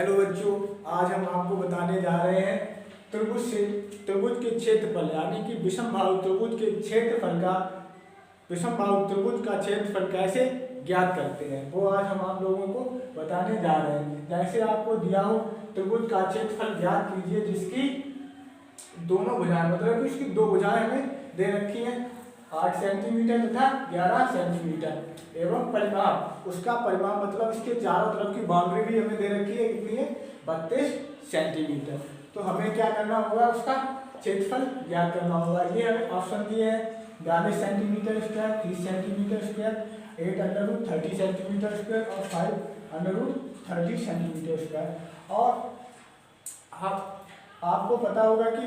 Hello बच्चों, आज हम आपको बताने जा रहे हैं त्रिभुज के क्षेत्रफल यानी कि विषमबाहु त्रिभुज का क्षेत्रफल कैसे ज्ञात करते हैं, वो आज हम आप लोगों को बताने जा रहे हैं। जैसे आपको दिया हो त्रिभुज का क्षेत्रफल ज्ञात कीजिए जिसकी दोनों भुजाएं मतलब कि इसकी दो भुजाएं हमें दे रखी हैं 8 सेंटीमीटर तथा 11 सेंटीमीटर एवं परिमाप उसका परिमाप मतलब इसके चारों तरफ की बाउंड्री भी हमें दे रखी है कितनी है 32 सेंटीमीटर। तो हमें क्या करना होगा, उसका क्षेत्रफल ज्ञात करना होगा। ये हमें ऑप्शन दिए हैं 42 centimetre square, 30 centimetre square, 8√30 centimetre square और 5√30 सेंटीमीटर स्क्वायर। और आपको पता होगा कि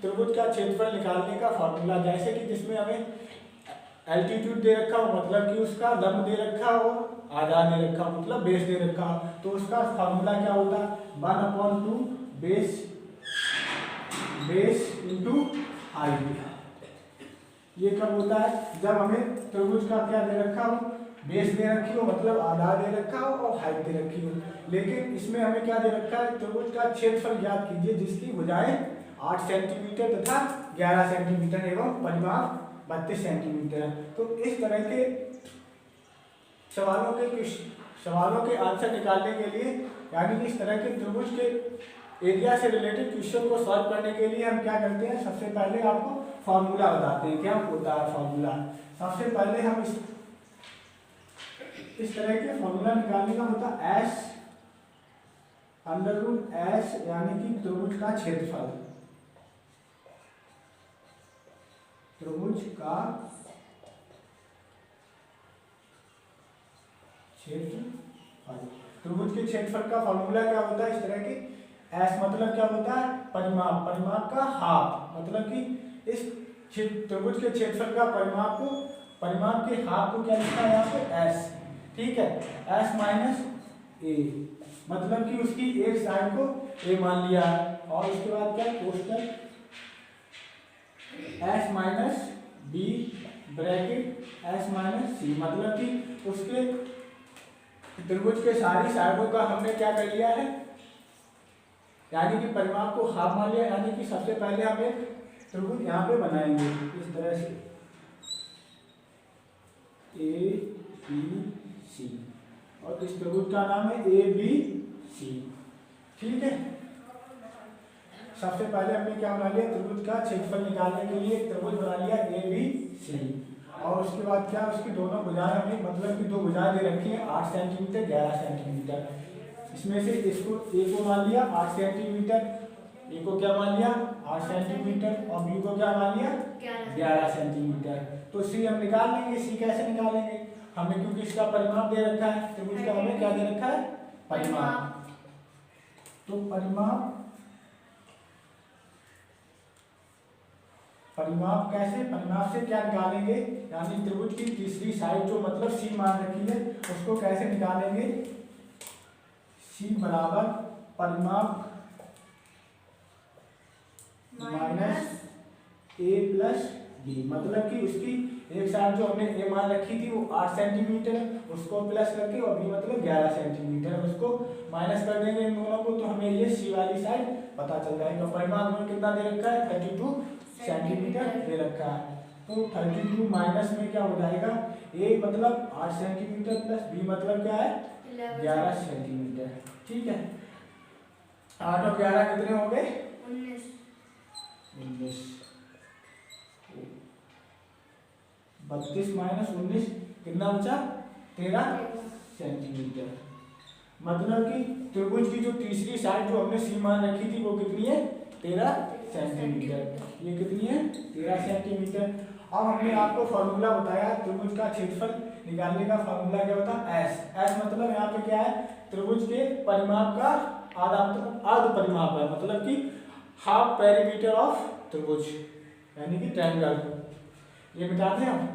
त्रिभुज का क्षेत्रफल निकालने का फॉर्मूला, जैसे कि जिसमें हमें एल्टीट्यूड दे रखा हो मतलब कि उसका लंब दे रखा हो, आधार दे रखा हो मतलब बेस दे रखा हो, तो उसका फॉर्मूला क्या होता है 1/2 बेस इंटू हाइट। ये कब होता है, जब हमें त्रिभुज का क्या दे रखा हो, बेस दे रखी हो मतलब आधार दे रखा हो और हाइट दे रखी हो। लेकिन इसमें हमें क्या दे रखा है, त्रिभुज का क्षेत्रफल ज्ञात कीजिए जिसकी भुजाएं 8 सेंटीमीटर तथा 11 सेंटीमीटर एवं परिमाप 32 सेंटीमीटर है। तो इस तरह के सवालों के आंसर निकालने के लिए यानी इस तरह के त्रिभुज के एरिया से रिलेटेड क्वेश्चन को सॉल्व करने के लिए हम क्या करते हैं, सबसे पहले आपको फॉर्मूला बताते हैं। क्या होता है फॉर्मूला, सबसे पहले हम इस तरह के फॉर्मूला निकालने का होता है S यानी कि त्रिभुज का क्षेत्रफल, त्रिभुज का क्षेत्रफल। त्रिभुज के क्षेत्रफल का फॉर्मूला क्या होता है इस तरह के, S मतलब क्या होता है परिमाप, परिमाप का हाफ मतलब कि इस त्रिभुज के क्षेत्रफल का परिमाप के हाफ को क्या लिखा है यहाँ पे S, ठीक है। S माइनस ए मतलब कि उसकी एक साइड को a मान लिया है और उसके बाद क्या कोष्टक S minus B bracket S minus C मतलब कि उसके त्रिभुज के सारी साइडों का हमने क्या कर लिया है, यानी कि परिमाप को हाफ मान लिया। यानी कि सबसे पहले हम एक त्रिभुज यहाँ पे बनाएंगे इस तरह से ए बी सी और इस त्रिभुज का नाम है ए बी सी, ठीक है। सबसे पहले हमने क्या बना लिया, त्रिभुज का क्षेत्रफल निकालने के लिए एक त्रिभुज बना लिया ए बी सी और उसके बाद क्या उसकी दोनों भुजाएं हमें मतलब कि दो भुजाएं दे रखी हैं 8 सेंटीमीटर 11 सेंटीमीटर। इसमें से इसको ए को मान लिया 8 सेंटीमीटर, ए को क्या मान लिया 8 सेंटीमीटर और बी को क्या मान लिया 11 सेंटीमीटर। तो सी हम निकाल लेंगे। सी कैसे निकालेंगे, हमें क्योंकि इसका परिमाप दे रखा है, त्रिभुज का हमें क्या दे रखा है परिमाप। तो परिमाप कैसे, परिमाप से क्या निकालेंगे, यानी त्रिभुज की तीसरी साइड जो मतलब सी मान रखी है उसको कैसे निकालेंगे, सी बराबर परिमाप माइनस ए प्लस बी मतलब कि उसकी एक साइड जो हमने ए मान रखी थी वो 8 सेंटीमीटर उसको प्लस करके और बी मतलब 11 सेंटीमीटर उसको माइनस कर देंगे इन दोनों को, तो हमें ये सी वाली साइड पता चल जाएगा। परिमाप में कितना दे रखा है 32 सेंटीमीटर दे रखा है। तो 32 माइनस में क्या हो जाएगा, ए मतलब 8 सेंटीमीटर प्लस बी मतलब क्या है 11 सेंटीमीटर, ठीक है। 8 और 11 कितने हो गए 19। 32 माइनस 19 कितना बचा 13 सेंटीमीटर। मतलब कि त्रिभुज की जो तीसरी साइड जो हमने सी मान रखी थी वो कितनी है 13 सेंटीमीटर, ये कितनी है 13 सेंटीमीटर। अब हमने आपको फॉर्मूला बताया त्रिभुज का क्षेत्रफल निकालने का फॉर्मूला क्या होता है S मतलब यहाँ पे क्या है त्रिभुज के परिमाप का अर्ध परिमाप है मतलब कि हाफ पेरीमीटर ऑफ त्रिभुज यानी कि ट्रायंगल। ये मिटा दें हम,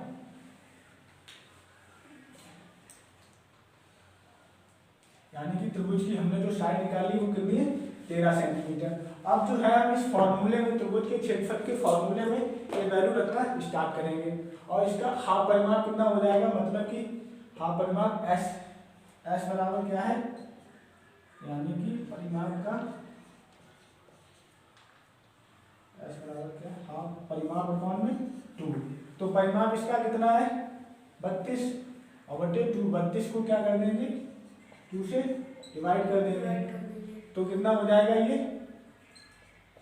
यानी कि त्रिभुज की हमने जो साइड निकाली वो कितनी है 13 सेंटीमीटर। अब जो है हम इस फॉर्मूले में त्रिभुज के क्षेत्रफल के फॉर्मूले में ये वैल्यू रखना स्टार्ट करेंगे और इसका हाफ परिमाप कितना हो जाएगा, मतलब कि हाफ परिमाप S बराबर क्या है यानी कि परिमाप का एस बराबर क्या हाफ परिमाप अपॉन में 2। तो परिमाप इसका कितना है 32 और बटे 2। 32 को क्या कर देंगे 2 से डिवाइड कर देंगे तो कितना हो जाएगा ये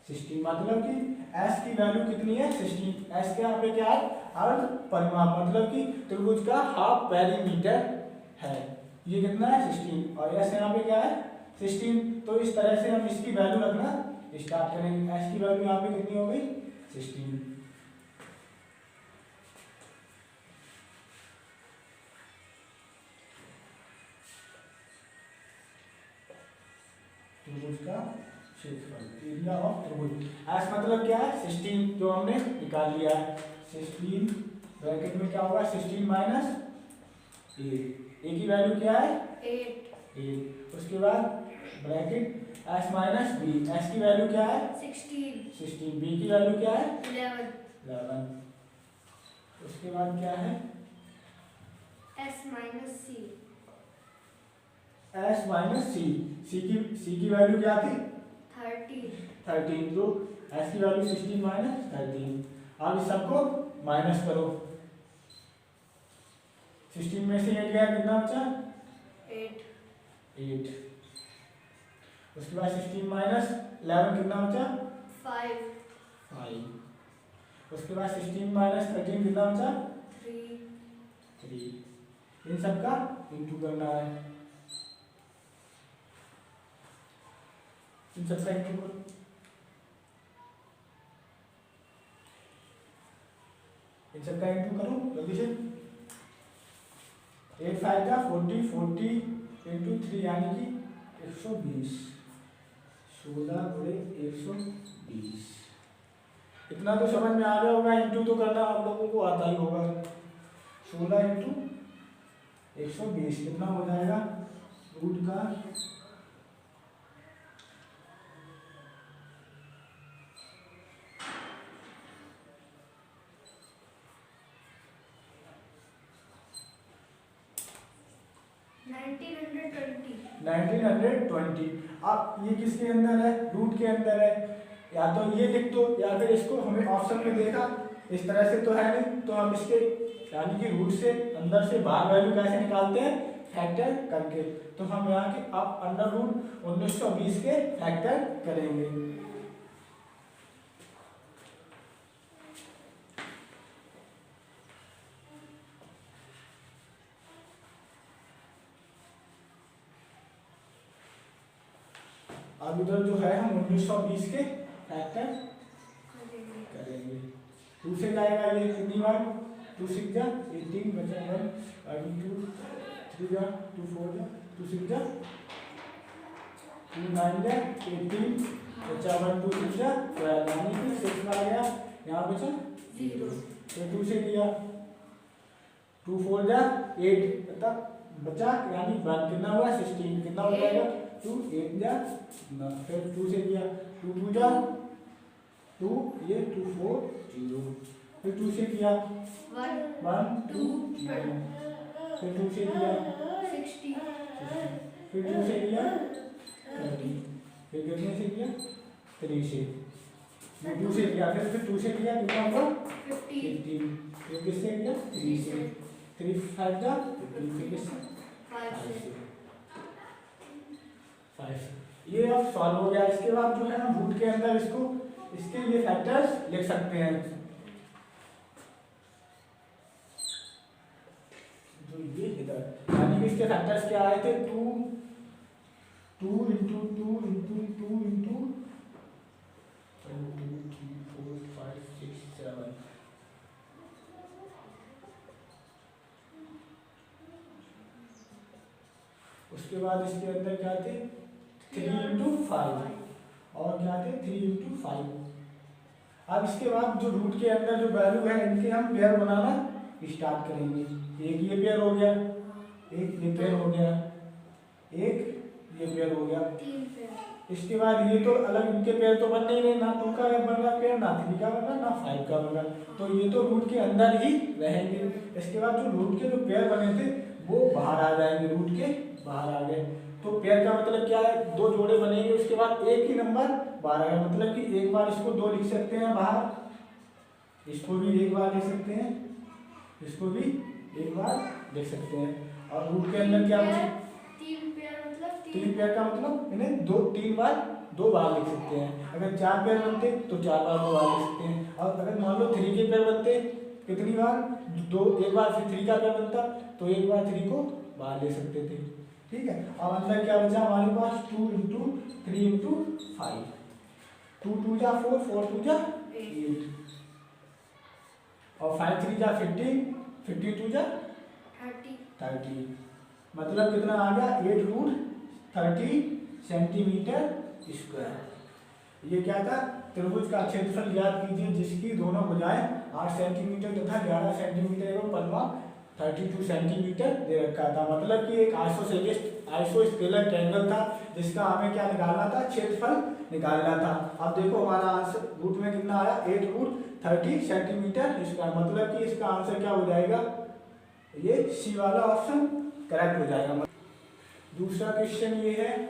16। मतलब कि एस की वैल्यू कितनी है 16। एस के यहाँ पे क्या है अर्ध परिमाप मतलब कि त्रिभुज का हाफ पेरीमीटर है। ये कितना है 16 और एस यहाँ पे क्या है 16। तो इस तरह से हम इसकी वैल्यू रखना स्टार्ट करेंगे। एस की वैल्यू यहाँ पे कितनी हो गई 16। त्रिभुज का क्षेत्रफल एरिया ऑफ त्रिभुज। एस मतलब क्या है 16 जो हमने निकाल लिया है। 16 ब्रैकेट में क्या होगा 16 माइनस 8। ए की वैल्यू क्या है 8। उसके बाद bracket S minus B. S की वैल्यू क्या है 16। बी की वैल्यू क्या है 11। उसके बाद क्या है एस माइनस सी। एस माइनस सी। सी की वैल्यू क्या थी 13। तो एस की वैल्यू 16 माइनस 13। अब इस सबको माइनस करो। 16 में से 8 गया कितना बचा 8। उसके बाद 16 माइनस 11 कितना बचा 5। उसके बाद 16 माइनस 13 कितना बचा 3। इन सब का इंटू करना है। इन सब का इंटू करो। इन सब का इंटू करो जल्दी से। 8 5 का 40 40 इंटू 3 यानी कि 120। 16 बड़े 120। इतना तो समझ में आ गया होगा। इंटू तो करना आप लोगों को आता ही होगा। 16 इंटू 120 कितना हो जाएगा रूट का 1920। अब ये किसके अंदर है रूट के अंदर है। या तो ये लिख दो या फिर इसको हमें ऑप्शन में देखा इस तरह से तो है नहीं। तो हम इसके यानी कि रूट से अंदर से बाहर वैल्यू कैसे निकालते हैं फैक्टर करके। तो हम यहाँ के अब अंडर रूट 1920 के फैक्टर करेंगे। अब इधर जो है हम 1920 के फैक्टर करेंगे। 2 से जाएगा ये कितनी बार 2 6 जा 18 बचा 1 2 3 जा 2 4 जा 2 6 जा 2 9 जा 18 बचा 1 2 6 जा 12 यानी कि 6 आ गया। यहाँ बचा 0। फिर 2 से किया 2 4 जा 8 मतलब बचा यानी 1 कितना हुआ 16 कितना हो जाएगा 2 8 जा 9। फिर 2 से किया 2 2 जा 2 ये 2 4 0। फिर 2 से किया 1 2 0। फिर 2 से किया 60। फिर 2 से किया 30। फिर कितने से किया 3 से। फिर 2 से किया फिर 2 से किया कितना होगा 15। फिर किससे किया 3 से 3 5 जा 15। फिर किससे 5 से 5। ये अब सॉल्व हो गया। इसके बाद जो है हम रूट के अंदर इसको इसके लिए फैक्टर्स लिख सकते हैं। जो ये इधर यानी कि इसके फैक्टर्स क्या आए थे 2 2 इंटू 2 इंटू 2 इंटू 1 2 3 4 5 6 7। उसके बाद इसके अंदर क्या थे 3 इंटू 5 और क्या थे 3 इंटू 5। अब इसके बाद जो रूट के अंदर जो वैल्यू है इनके हम पेयर बनाना स्टार्ट करेंगे। एक ये पेयर हो गया एक ये पेयर हो गया एक ये पेयर हो गया। इसके बाद ये तो अलग इनके पेयर तो बनने ही नहीं ना 2 का बन रहा पेयर ना 3 का बन रहा ना 5 का बन रहा। तो ये तो रूट के अंदर ही रहेंगे। इसके बाद जो रूट के जो पेयर बने थे वो बाहर आ जाएंगे रूट के बाहर आ गए। तो पेयर का मतलब क्या है, दो जोड़े बनेंगे, उसके बाद एक ही नंबर बाहर आएगा, मतलब कि एक बार इसको 2 लिख सकते हैं बाहर, इसको भी एक बार लिख सकते हैं, इसको भी एक बार लिख सकते हैं। और रूट के अंदर क्या बचे, 3 पेयर मतलब 3 पेयर का मतलब इन्हें 3 बार 2 बार लिख सकते हैं। अगर 4 पेयर बनते तो 4 बार 2 बार लिख सकते हैं। और अगर मान लो 3 के पेयर बनते कितनी बार, 2 एक बार, फिर 3 का पेयर बनता तो एक बार 3 को बाहर ले सकते थे। ठीक है, अब अंदर क्या बचा हमारे पास, 2 × 3 × 5, 2 2 जा 4, 4 2 जा 8, और 5 3 जा 15, 15 2 जा 30, मतलब कितना आ गया, 8√30 सेंटीमीटर स्क्वायर। ये क्या था, त्रिभुज का क्षेत्रफल ज्ञात कीजिए जिसकी दोनों भुजाएं 8 सेंटीमीटर तथा 11 सेंटीमीटर एवं पलवा 32 सेंटीमीटर दे रखा था। मतलब कि एक आइसोस्केलर ट्रायंगल था जिसका हमें क्या निकालना था, क्षेत्रफल निकालना था। अब देखो हमारा आंसर रूट में कितना आया, 8√30 सेंटीमीटर स्क्वायर, मतलब कि इसका आंसर क्या हो जाएगा, ये सी वाला ऑप्शन करेक्ट हो जाएगा। दूसरा क्वेश्चन ये है,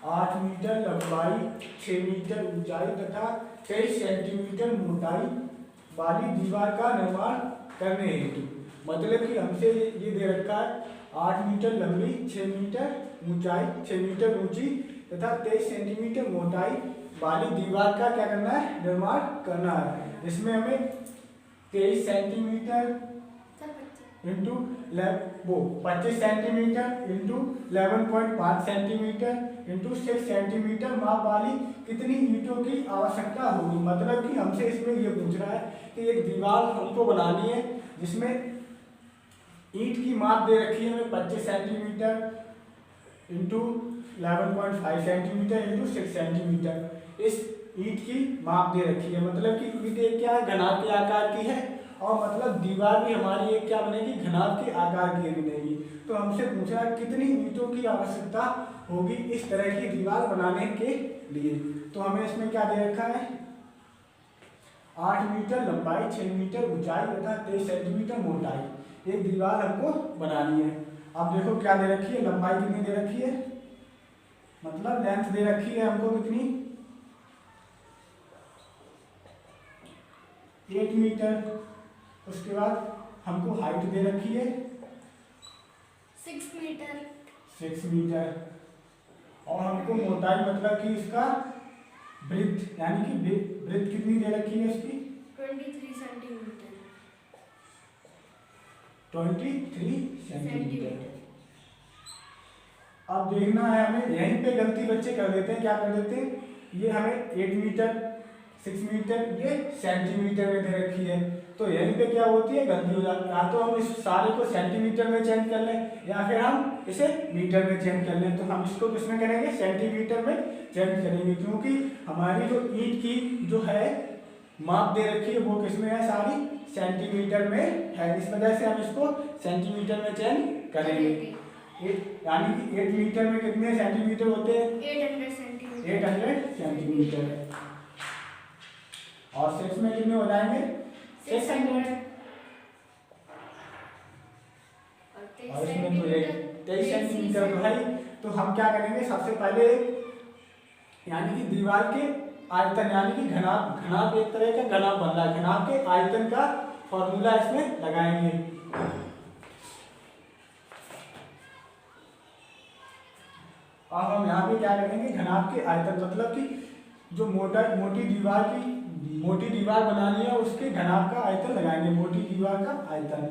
8 मीटर लंबाई, 6 मीटर ऊंचाई तथा 23 सेंटीमीटर मोटाई वाली दीवार का निर्माण करने हेतु, मतलब कि हमसे ये दे रखा है 8 मीटर लंबी, 6 मीटर ऊंचाई, 6 मीटर ऊंची तथा 23 सेंटीमीटर मोटाई वाली दीवार का क्या करना है, निर्माण करना है। इसमें हमें 23 centimetre into 25 centimetre into 11.5 centimetre into 6 centimetre माप वाली कितनी ईंटों की आवश्यकता होगी। मतलब कि हमसे इसमें ये पूछ रहा है कि एक दीवार हमको बनानी है जिसमें ईंट की माप दे रखी है हमें 25 centimetre into 11.5 centimetre into 6 centimetre, इस ईंट की माप दे रखी है। मतलब कि ईंट एक क्या है, घनाभ के आकार की है, और मतलब दीवार भी हमारी एक क्या बनेगी, घनाभ के आकार की बनेगी। तो हमसे पूछा कितनी ईंटों की आवश्यकता होगी इस तरह की दीवार बनाने के लिए। तो हमें इसमें क्या दे रखा है, 8 मीटर लंबाई, 6 मीटर ऊंचाई तथा 23 सेंटीमीटर मोटाई एक दीवार हमको बनानी है। अब देखो क्या दे रखी है, लंबाई कितनी दे रखी है, मतलब लेंथ दे रखी है हमको कितनी, 8 मीटर। उसके बाद हमको हाइट दे रखी है 6 मीटर, 6 मीटर, और हमको मोटाई मतलब कि इसका ब्रेथ, यानी कि ब्रेथ कितनी दे रखी है इसकी, 23 सेंटीमीटर, 23 सेंटीमीटर। अब देखना है हमें, यहीं पे गलती बच्चे कर देते हैं, क्या कर देते हैं, ये हमें 8 मीटर 6 मीटर ये सेंटीमीटर में दे रखी है, तो यहीं पे क्या होती है, गलती हो जाती है। या तो हम इस सारे को सेंटीमीटर में चेंज कर लें या फिर हम इसे मीटर में चेंज कर लें। तो हम इसको किसमें करेंगे, सेंटीमीटर में चेंज करेंगे, क्योंकि हमारी जो ईंट की जो है माप दे रखी है वो किसमें है, सारी सेंटीमीटर में है, इस वजह से हम इसको सेंटीमीटर में चेंज करेंगे। यानी कि 8 मीटर में कितने सेंटीमीटर होते हैं, 800 सेंटीमीटर, 800 सेंटीमीटर, और 6 में कितने हो जाएंगे, 600, और इसमें तो 23 सेंटीमीटर तो है। तो हम क्या करेंगे, सबसे पहले यानी कि दीवार के आयतन, यानी कि घनाभ एक तरह का घनाभ बन रहा है, घनाभ के आयतन का फॉर्मूला इसमें लगाएंगे। अब हम यहाँ पे क्या करेंगे, घनाभ के आयतन, मतलब कि जो मोटी दीवार बनानी है उसके घनाभ का आयतन लगाएंगे, मोटी दीवार का आयतन।